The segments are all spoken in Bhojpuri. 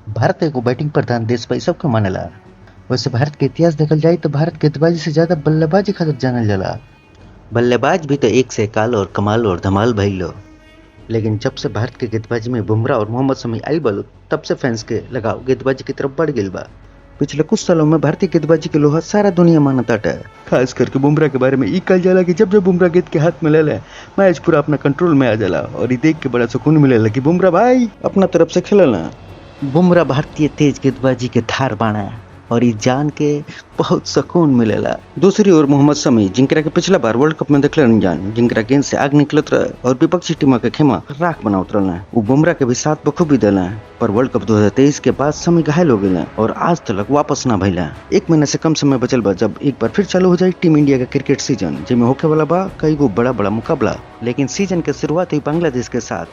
भारत एगो बैटिंग प्रधान देश बा इ सबके मानेला। वैसे भारत के इतिहास देखल जाई तो भारत गेंदबाजी से ज्यादा बल्लेबाजी खातिर जानल जाला। बल्लेबाज भी तो एक से एक आल और कमाल और धमाल भइलो। लेकिन जब से भारत के गेंदबाजी में बुमराह और मोहम्मद शमी आइल बालो तब से फैंस के लगाव गेंदबाजी की तरफ बढ़ गइल बा। पिछले कुछ सालों में भारतीय गेंदबाजी के लोहा सारा दुनिया मानताटे। खास करके बुमराह के बारे में ई कहल जाला कि जब जब बुमराह गेंद के हाथ में ले ले मैच पूरा अपना कंट्रोल में आ जाला और ई देख के बड़ा सुकून मिलेला कि बुमराह भाई अपना तरफ से खेलला। बुमराह भारतीय तेज गेंदबाजी के धार बाणा और ई जान के बहुत सुकून मिलेला। दूसरी ओर मोहम्मद शमी जिनकरा के पिछला बार वर्ल्ड कप में देखले जान जिनकरा गेंद से आग निकलत रहे और विपक्षी टीम के खेमा राख बनावत रहले। उ बुमराह के भी साथ बखूबी देला। पर वर्ल्ड कप 2023 के बाद शमी घायल हो गए और आज तक वापस ना भइला। एक महीना से कम समय बचल बा जब एक बार फिर चालू हो जाए टीम इंडिया का क्रिकेट सीजन जिसमें होके वाला बा कई गो बड़ा बड़ा मुकाबला। लेकिन सीजन के शुरुआत हुई बांग्लादेश के साथ।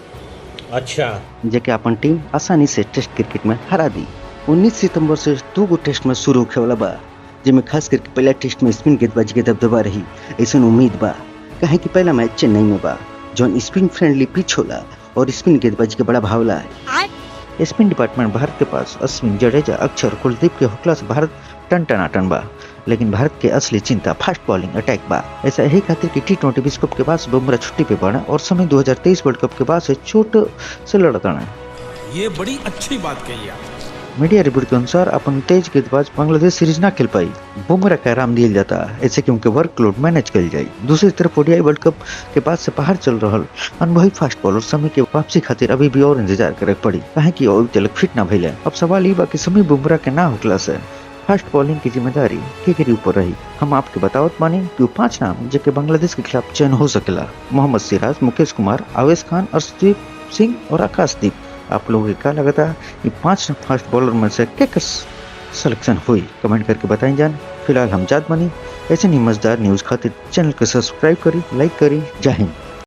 अच्छा, जेके अपन टीम आसानी से टेस्ट क्रिकेट में हरा दी। 19 सितंबर से 2 गो टेस्ट में शुरू होखे वाला बा जिसमें खास करके पहला टेस्ट में स्पिन गेंदबाजी के दबदबा रही ऐसा उम्मीद बा। काहे कि पहला मैच चेन्नई में बा जौन स्पिन फ्रेंडली पिच होला और स्पिन गेंदबाजी के बड़ा भावला है। स्पिन डिपार्टमेंट भारत के पास अश्विन, जडेजा, अक्षर, कुलदीप के होकला से भारत टन बा। लेकिन भारत के असली चिंता फास्ट बॉलिंग अटैक बा। ऐसा यही खातिर कि T20 विश्व कप के बाद बुमराह छुट्टी पे पड़ा और समय 2023 वर्ल्ड कप के बाद से चोट से लड़ता है। ये बड़ी अच्छी बात कही आप। मीडिया रिपोर्ट के अनुसार अपन तेज गेंदबाज बांग्लादेश सीरीज ना खेल पाई। बुमराह का आराम दिया जाता ऐसे कि उनके वर्कलोड मैनेज कर जाए। दूसरी तरफ ओडीआई वर्ल्ड कप के बाद से बाहर चल रहा अनुभवी फास्ट बॉलर शमी के वापसी खातिर अभी भी और इंतजार करे पड़ी काहे कि अभी तक फिट ना भइले। अब सवाल ये बा कि शमी बुमराह के ना होकला से फास्ट बॉलिंग की जिम्मेदारी के ऊपर रही। हम आपके बतावत मानी कि 5 नाम जेके बांग्लादेश के खिलाफ चयन हो सकेला। मोहम्मद सिराज, मुकेश कुमार, आवेश खान, अर्शदीप सिंह और आकाशदीप। आप लोगों को क्या लगता है ये 5 फास्ट बॉलर में से क्या सिलेक्शन हुई कमेंट करके बताएं जान। फिलहाल हम जात बनी ऐसे नहीं मजेदार न्यूज खातिर चैनल को सब्सक्राइब करी, लाइक करी। जय हिंद।